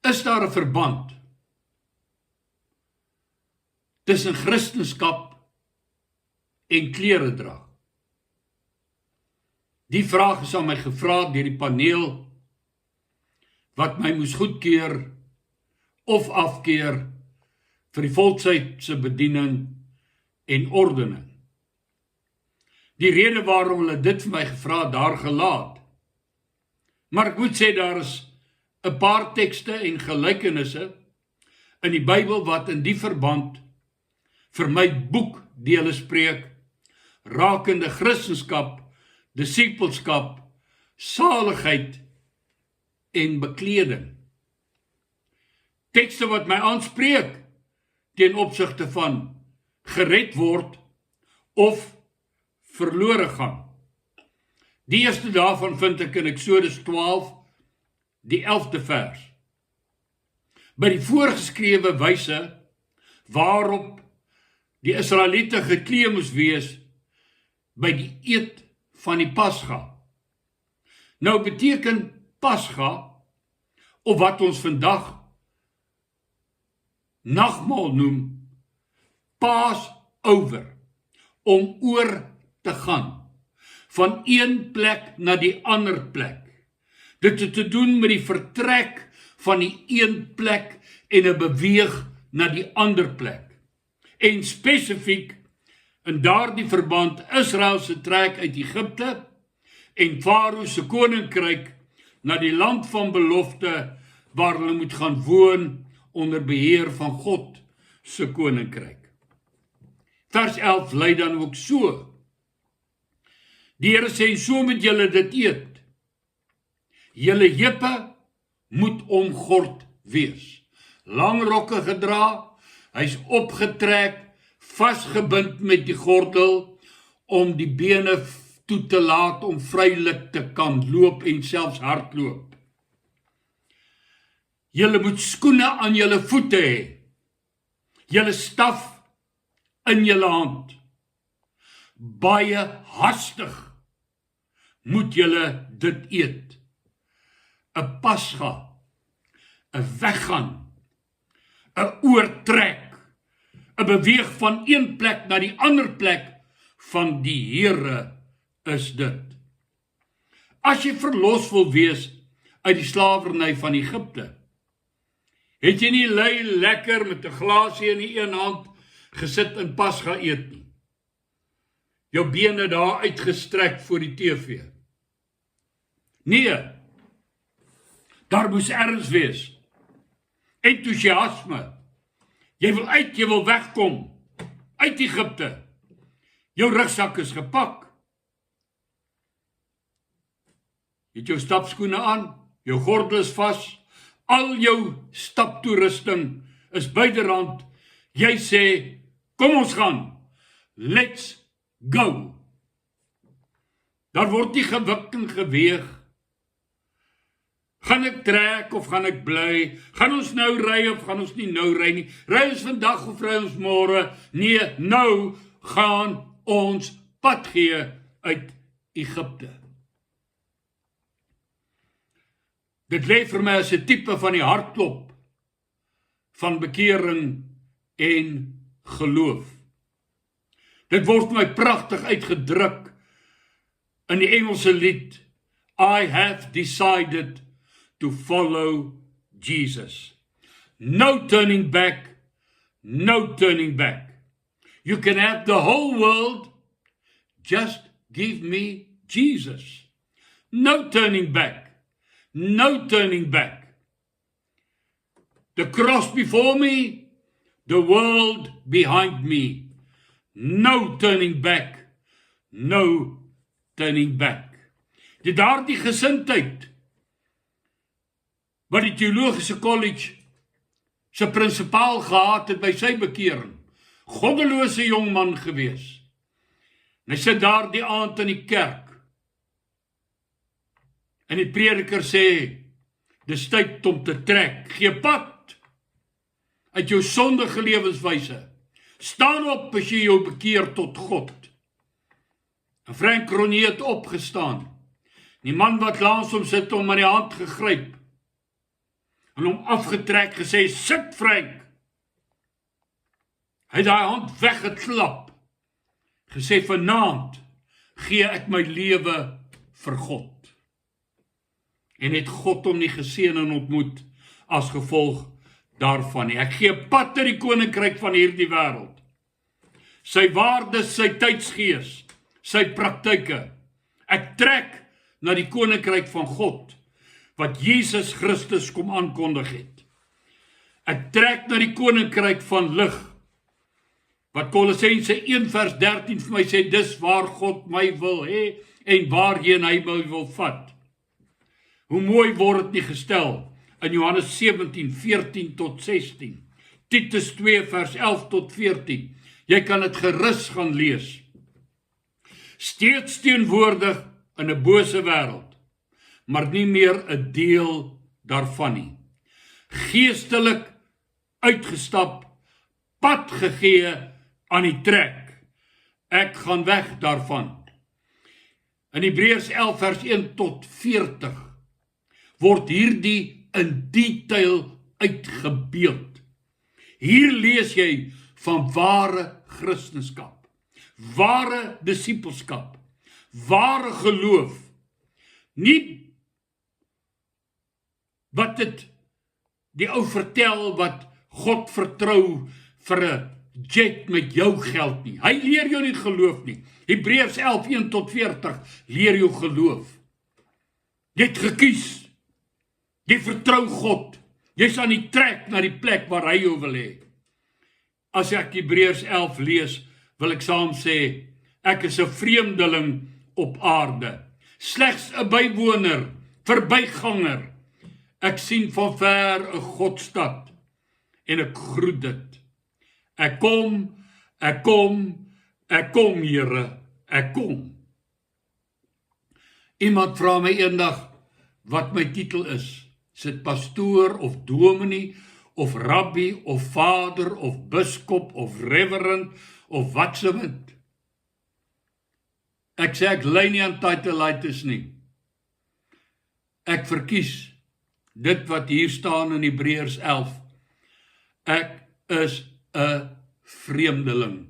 Is daar 'n verband tussen Christendom en klere dra? Die vraag is aan my gevra deur die paneel wat my moes goedkeur of afkeer vir die volkshuis se bediening en ordening. Die rede waarom hulle dit vir my gevra het, daar gelaat. Maar ek moet sê daar is 'n paar tekste en gelykenisse in die Bybel wat in die verband vir my boekdele spreek, rakende Christendom, disippelskap, saligheid en bekleding. Tekste wat my aanspreek teen opsigte van gered word of verlore gaan. Die eerste daarvan vind ek in Eksodus 12, die 11de vers. By die voorgeskrewe wyse waarop die Israeliete geklee moes wees by die eed van die Pasga. Nou beteken Pasga, of wat ons vandag nagmaal noem, Passover, om oor te gaan, van een plek na die ander plek. Dit het te doen met die vertrek van die een plek en 'n beweeg na die ander plek. En spesifiek in daardie verband Israel se trek uit Egipte en Farao se koninkryk na die land van belofte waar hulle moet gaan woon onder beheer van God se koninkryk. Vers 11 lei dan ook so. Die Here sê, so moet julle dit eet. Julle heupe moet omgord wees. Lang rokke gedra, hy's opgetrek, vasgebind met die gordel, om die bene toe te laat om vrylik te kan loop en selfs hardloop. Julle moet skoene aan julle voete hê, julle staf in julle hand. Baie hastig moet julle dit eet. 'n Pasga, 'n weggaan, 'n oortrek, 'n beweeg van een plek na die ander plek van die Here is dit. As jy verlos wil wees uit die slawerny van Egipte, het jy nie lui lekker met 'n glasie in die een hand gesit en Pasga eet nie. Jou bene daar uitgestrek voor die TV. Nee, daar moes erns wees. Entoesiasme. Jy wil uit, jy wil wegkom. Uit Egipte. Jou rugsak is gepak. Jy het jou stapskoene aan, jou gordel is vas, al jou staptoerusting is byderhand. Jy sê, kom ons gaan. Let's go. Daar word nie gewik en geweeg. Gaan ek trek of gaan ek bly? Gaan ons nou ry of gaan ons nie nou ry nie? Ry ons vandag of ry ons môre? Nee, nou gaan ons pad gee uit Egipte. Dit lê vir my as 'n tipe van die hartklop van bekering en geloof. Dit word my pragtig uitgedruk in die Engelse lied I have decided to follow Jesus. No turning back, no turning back. You can have the whole world, just give me Jesus. No turning back, no turning back. The cross before me, the world behind me. No turning back, no turning back. Dit daardie gesindheid wat die teologiese college se prinsipaal gehad het by sy bekering, goddelose jongman gewees. En hy sit daar die aand in die kerk. En die prediker sê, dis tyd om te trek, gee pad uit jou sondige lewenswyse. Staan op as jy jou bekeer tot God. En Frank Cronje het opgestaan. Die man wat langs hom sit hom aan die hand gegryp. en hom afgetrek, gesê, sit Frank. Hy het daai hand weggeklap, gesê, vanaand gee ek my lewe vir God. En het God hom nie geseën en ontmoet as gevolg daarvan nie. Ek gee pad in die koninkryk van hierdie wêreld. Sy waardes, sy tydsgees, sy praktyke. Ek trek na die koninkryk van God, wat Jesus Christus kom aankondig het. Ek trek na die koninkryk van lig, wat Kolossense 1 vers 13 vir my sê, dis waar God my wil hê, en waarheen hy my wil vat. Hoe mooi word dit nie gestel, in Johannes 17, 14 tot 16, Titus 2 vers 11 tot 14, jy kan dit gerus gaan lees. Steeds teenwoordig in 'n bose wêreld, maar nie meer 'n deel daarvan nie. Geestelik uitgestap, pad gegee aan die trek. Ek gaan weg daarvan. In Hebreërs 11 vers 1 tot 40 word hierdie in detail uitgebeeld. Hier lees jy van ware Christendom, ware disippelskap, ware geloof, nie wat dit die ou vertel wat God vertrou vir 'n jet met jou geld nie. Hy leer jou nie geloof nie. Hebreërs 11, 1 tot 40 leer jou geloof. Jy het gekies. Jy vertrou God. Jy's aan die trek na die plek waar hy jou wil hê. As ek Hebreërs 11 lees, wil ek saam sê, ek is 'n vreemdeling op aarde, slegs 'n bywoner, verbyganger. Ek sien van ver 'n Godstad en ek groet dit. Ek kom, Here, ek kom. Iemand vra my eendag wat my titel is. Is dit pastoor of dominee of rabbi of vader of biskop of reverend of wat se wat? Ek sê ek lei nie aan titleitis nie. Ek verkies dit wat hier staan in Hebreërs 11. Ek is 'n vreemdeling.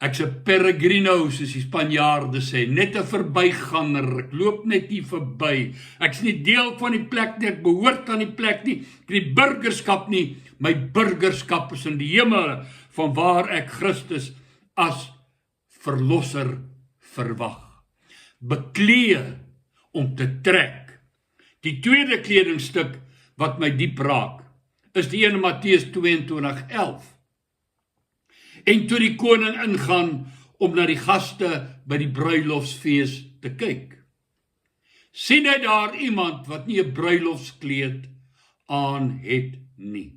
Ek's 'n peregrino, soos die Spanjaarde sê, net 'n verbyganger, ek loop net hier verby. Ek's nie deel van die plek nie, ek behoort aan die plek nie, ek het die burgerskap nie, my burgerskap is in die hemel, van waar ek Christus as verlosser verwag. Beklee om te trek. Die tweede kledingstuk wat my diep raak, is die een in Matteus 22:11. En toe die koning ingaan om na die gaste by die bruilofsfees te kyk, sien hy daar iemand wat nie 'n bruilofskleed aan het nie.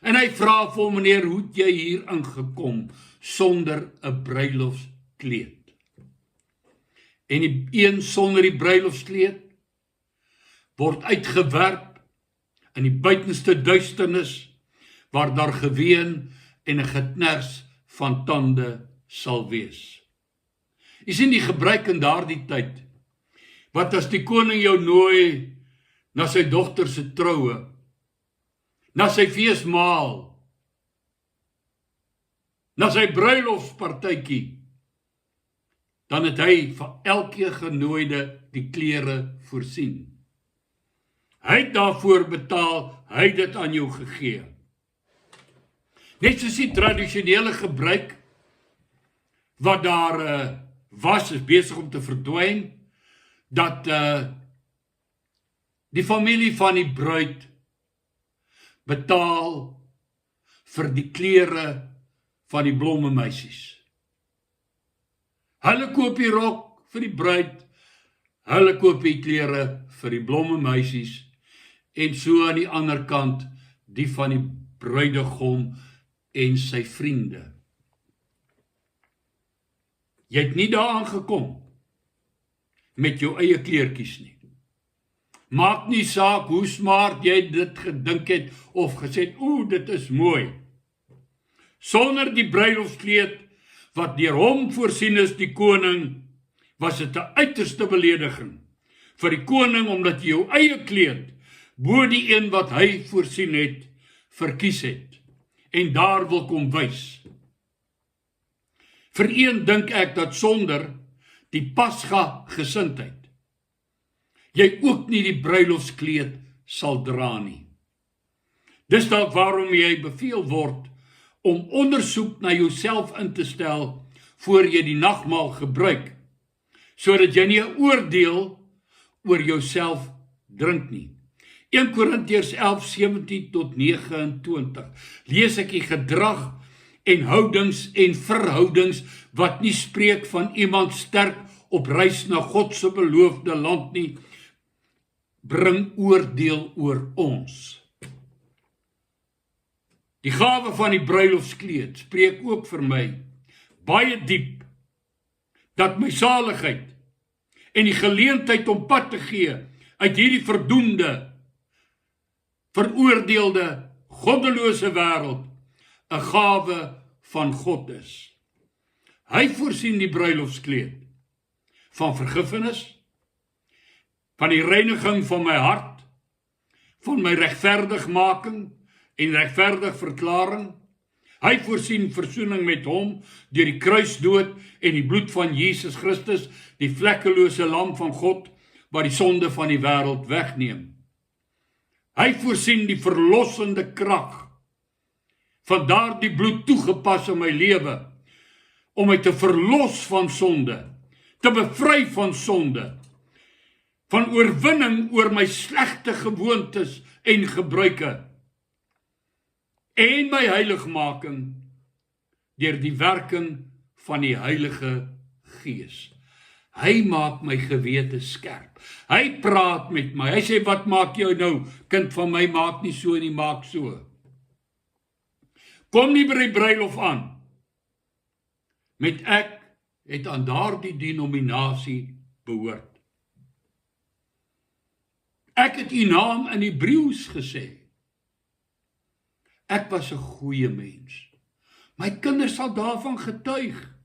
En hy vra vir hom, meneer, hoe het jy hier ingekom sonder 'n bruilofskleed? En die een sonder die bruilofskleed word uitgewerp in die buitenste duisternis, waar daar geween en 'n geknars van tande sal wees. Jy sien die gebruik in daardie tyd, wat as die koning jou nooi na sy dogter se troue, na sy feesmaal, na sy bruilofspartytjie, dan het hy vir elke genooide die klere voorsien. Hy het daarvoor betaal, hy het dit aan jou gegee. Net soos die tradisionele gebruik, wat daar was, is besig om te verdwyn, dat die familie van die bruid betaal vir die klere van die blommemeisies. Hulle koop die rok vir die bruid, hulle koop die klere vir die blommemeisies, en so aan die ander kant die van die bruidegom en sy vriende. Jy het nie daar aangekom met jou eie kleertjies nie. Maak nie saak hoe smart jy dit gedink het of gesê, dit is mooi. Sonder die bruilofskleed wat deur hom voorsien is, die koning, was dit 'n uiterste belediging vir die koning, omdat jy jou eie kleed bo die een wat hy voorsien het, verkies het, en daar wil kom wys. Vir een dink ek dat sonder die Pasga gesindheid, jy ook nie die bruilofskleed sal dra nie. Dis dalk waarom jy beveel word om ondersoek na jouself in te stel voor jy die nagmaal gebruik, sodat jy nie 'n oordeel oor jouself drink nie. 1 Korintiërs 11:17-29 lees ek die gedrag en houdings en verhoudings wat nie spreek van iemand sterk op reis na God se beloofde land nie, bring oordeel oor ons. Die gawe van die bruilofskleed spreek ook vir my baie diep dat my saligheid en die geleentheid om pad te gee uit hierdie verdoemde, veroordeelde, goddelose wêreld 'n gawe van God is. Hy voorsien die bruilofskleed van vergifnis, van die reiniging van my hart, van my regverdigmaking en regverdig verklaring. Hy voorsien versoening met hom deur die kruisdood en die bloed van Jesus Christus, die vlekkelose lam van God, wat die sonde van die wêreld wegneem. Hy voorsien die verlossende krag van daardie bloed toegepas in my lewe, om my te verlos van sonde, te bevry van sonde, van oorwinning oor my slegte gewoontes en gebruike, en my heiligmaking deur die werking van die Heilige Gees. Hy maak my gewete skerp. Hy praat met my. Hy sê, wat maak jou nou? Kind van my, maak nie so nie, maak so. Kom nie by die bruilof aan met ek het aan daardie denominasie behoort. Ek het u naam in Hebreëus gesê. Ek was 'n goeie mens. My kinders sal daarvan getuig.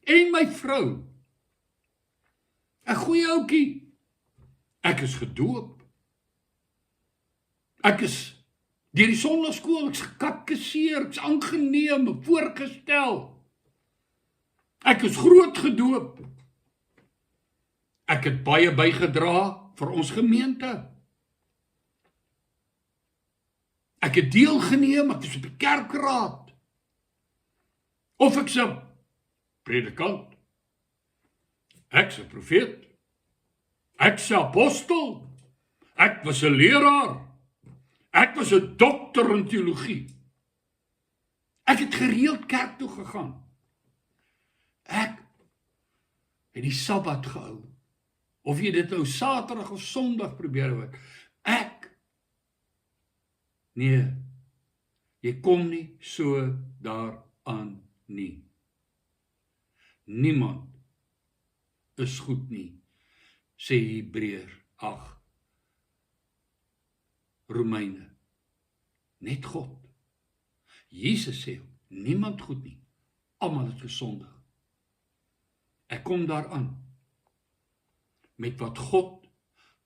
En my vrou. 'n goeie ouetjie. Ek is gedoop. Ek is deur die sonnaarskool, ek's gekatkeseer, ek's aangeneem, voorgestel. Ek is groot gedoop. Ek het baie bygedra vir ons gemeente. Ek het deelgeneem, ek is op die kerkraad. Of ek's 'n predikant. Ek's 'n profeet. Ek's 'n apostel. Ek was 'n leraar. Ek was 'n dokter in teologie. Ek het gereeld kerk toe gegaan. Ek het die Sabbat gehou. Of jy dit nou Saterdag of Sondag probeer hou. Nee, jy kom nie so daaraan nie. Niemand is goed nie, sê Hebreër 8. Romeine, net God. Jesus sê, niemand goed nie, almal het gesondig. Ek kom daaraan, met wat God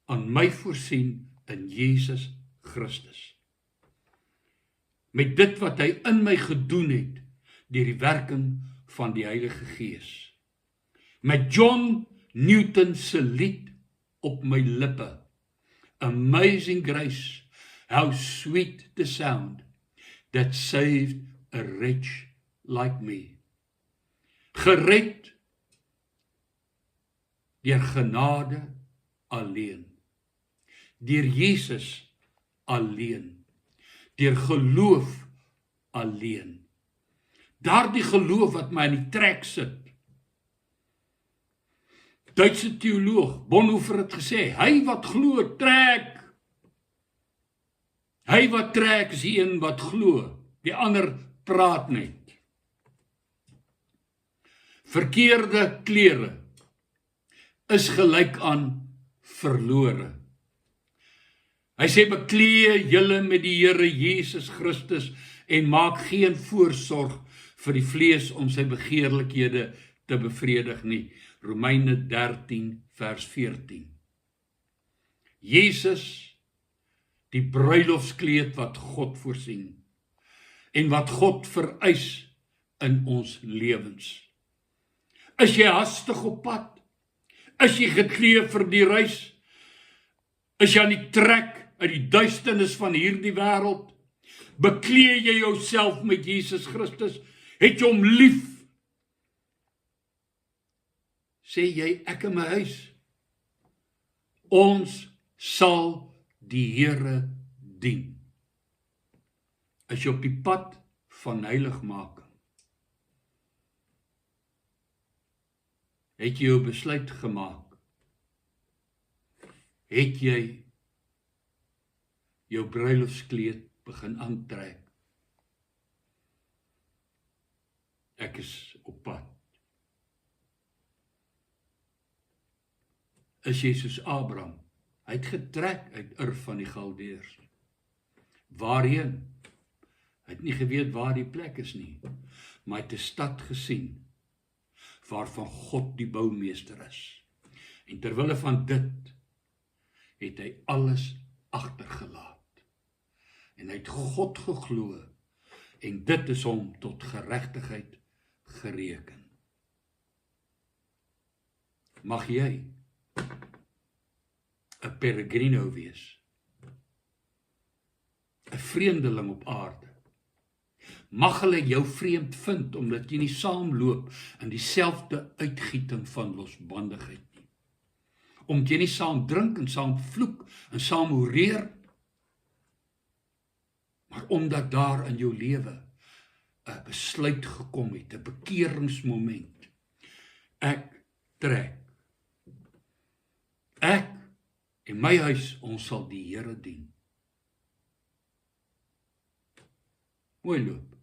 aan my voorsien in Jesus Christus. Met dit wat hy in my gedoen het, deur die werking van die Heilige Gees. Met John Newton se lied op my lippe. Amazing grace, how sweet the sound, that saved a wretch like me. Gered deur genade alleen. Deur Jesus alleen. Deur geloof alleen. Daardie geloof wat my in die trek sit. Duitse teoloog Bonhoeffer het gesê, hy wat glo trek. Hy wat trek is die een wat glo, die ander praat net. Verkeerde klere is gelyk aan verlore. Hy sê, beklee julle met die Here Jesus Christus en maak geen voorsorg vir die vlees om sy begeerlikhede te bevredig nie. Romeine 13 vers 14. Jesus die bruilofskleed wat God voorsien en wat God vereis in ons lewens. Is jy hastig op pad? Is jy geklee vir die reis? Is jy aan die trek uit die duisternis van hierdie wêreld? Beklee jy jouself met Jesus Christus? Het jy hom lief? Sê jy, ek in my huis, ons sal die Here dien. As jy op die pad van heiligmaking, het jy jou besluit gemaak? Het jy jou bruilofskleed begin aantrek? Ek is op pad. Is jy soos Abraham? Hy het getrek uit Ur van die Galdeërs. Waarheen? Hy het nie geweet waar die plek is nie, maar hy het 'n stad gesien waarvan God die boumeester is. En terwille van dit het hy alles agtergelaat. En hy het God geglo en dit is hom tot geregtigheid gereken. Mag jy 'n peregrino wees, 'n vreemdeling op aarde. Mag hulle jou vreemd vind, omdat jy nie saamloop in dieselfde uitgieting van losbandigheid nie. Omdat jy nie saam drink en saam vloek en saam hoereer, maar omdat daar in jou lewe 'n besluit gekom het, 'n bekeringsmoment. Ek trek. Ek en my huis, ons sal die Here dien. Mooi loop.